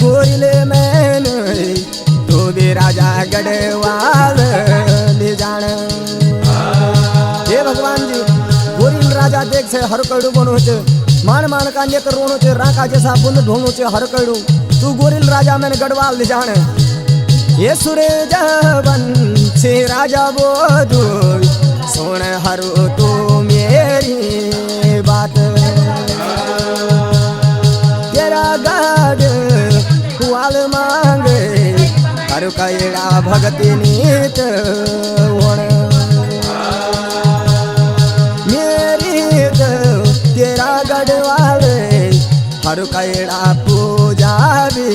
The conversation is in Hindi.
गोरिले मैंने तू भी राजा गढ़वाल ले जान। हे भगवान जी गोरिल राजा देख से हर कड़ू बनो छे मान मान का नेत्र रोनो छे राका जैसा बुंद ढोनो छे हर कड़ू तू गोरिल राजा मैंने गढ़वाल ले जान। ये सूरज बंसी राजा बोधू सुन हरु तू मेरी बात। तेरा गढ़ कुआल मांगे हरु कईड़ा भगती नीत होण मेरी तेरा गढ़वाल हरु कईड़ा पूजा भी